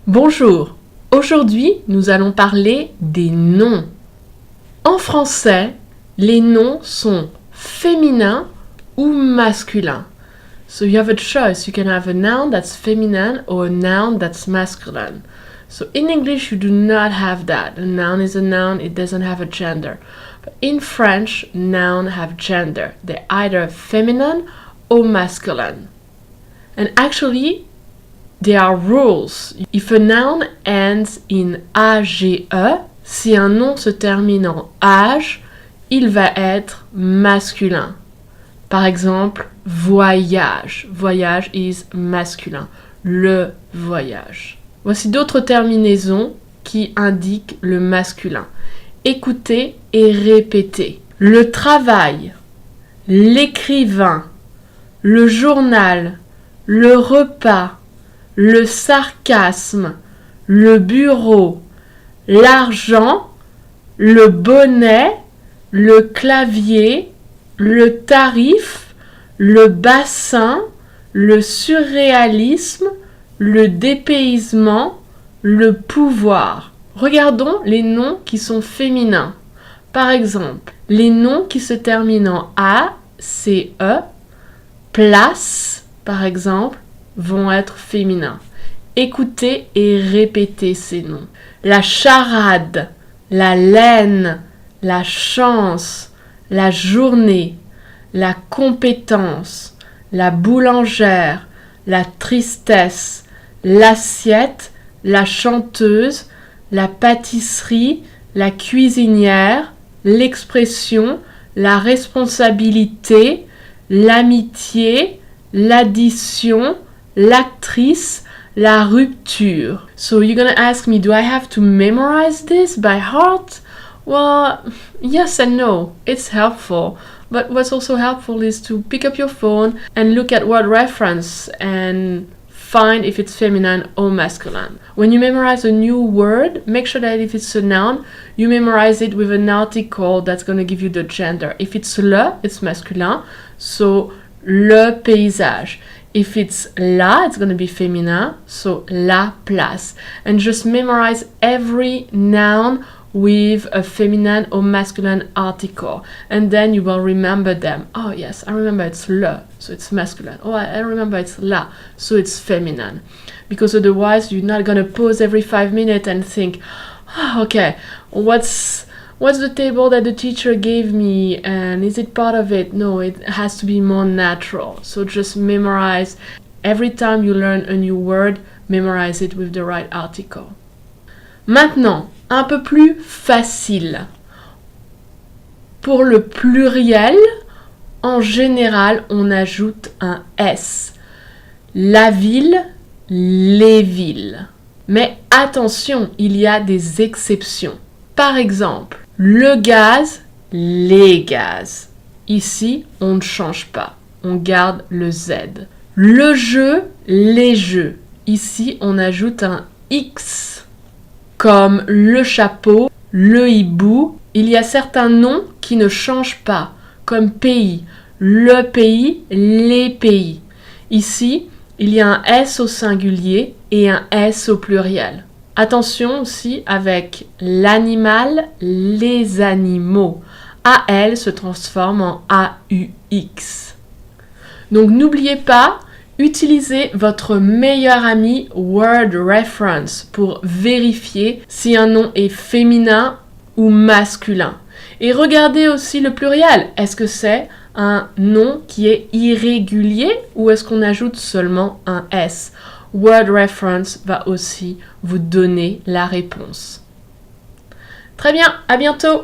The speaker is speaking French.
Bonjour, aujourd'hui nous allons parler des noms. En français, les noms sont féminins ou masculins. So you have a choice, you can have a noun that's feminine or a noun that's masculine. So in English you do not have that. A noun is a noun, it doesn't have a gender. But in French, nouns have gender. They're either feminine or masculine. And actually, there are rules. If a noun ends in age, si un nom se termine en age, il va être masculin. Par exemple, voyage. Voyage is masculin. Le voyage. Voici d'autres terminaisons qui indiquent le masculin. Écoutez et répétez. Le travail, l'écrivain, le journal, le repas, le sarcasme, le bureau, l'argent, le bonnet, le clavier, le tarif, le bassin, le surréalisme, le dépaysement, le pouvoir. Regardons les noms qui sont féminins. Par exemple, les noms qui se terminent en A, C, E, place, par exemple, vont être féminins. Écoutez et répétez ces noms. La charade, la laine, la chance, la journée, la compétence, la boulangère, la tristesse, l'assiette, la chanteuse, la pâtisserie, la cuisinière, l'expression, la responsabilité, l'amitié, l'addition, l'actrice, la rupture. So you're gonna ask me, do I have to memorize this by heart? Well, yes and no. It's helpful. But what's also helpful is to pick up your phone and look at word reference and find if it's feminine or masculine. When you memorize a new word, make sure that if it's a noun, you memorize it with an article that's going to give you the gender. If it's le, it's masculin, so le paysage. If it's la, it's going to be féminin, so la place. And just memorize every noun with a feminine or masculine article. And then you will remember them. Oh yes, I remember it's le, so it's masculine. Oh, I remember it's la, so it's feminine. Because otherwise you're not going to pause every 5 minutes and think, oh, okay, what's the table that the teacher gave me and is it part of it? No, it has to be more natural. So just memorize. Every time you learn a new word, memorize it with the right article. Maintenant, un peu plus facile. Pour le pluriel, en général, on ajoute un S. La ville, les villes. Mais attention, il y a des exceptions. Par exemple, le gaz, les gaz. Ici, on ne change pas. On garde le Z. Le jeu, les jeux. Ici, on ajoute un X. Comme le chapeau, le hibou. Il y a certains noms qui ne changent pas, comme pays, le pays, les pays. Ici, il y a un S au singulier et un S au pluriel. Attention aussi avec l'animal, les animaux. AL se transforme en AUX. Donc n'oubliez pas, utilisez votre meilleur ami Word Reference pour vérifier si un nom est féminin ou masculin. Et regardez aussi le pluriel. Est-ce que c'est un nom qui est irrégulier ou est-ce qu'on ajoute seulement un S? Word Reference va aussi vous donner la réponse. Très bien, à bientôt!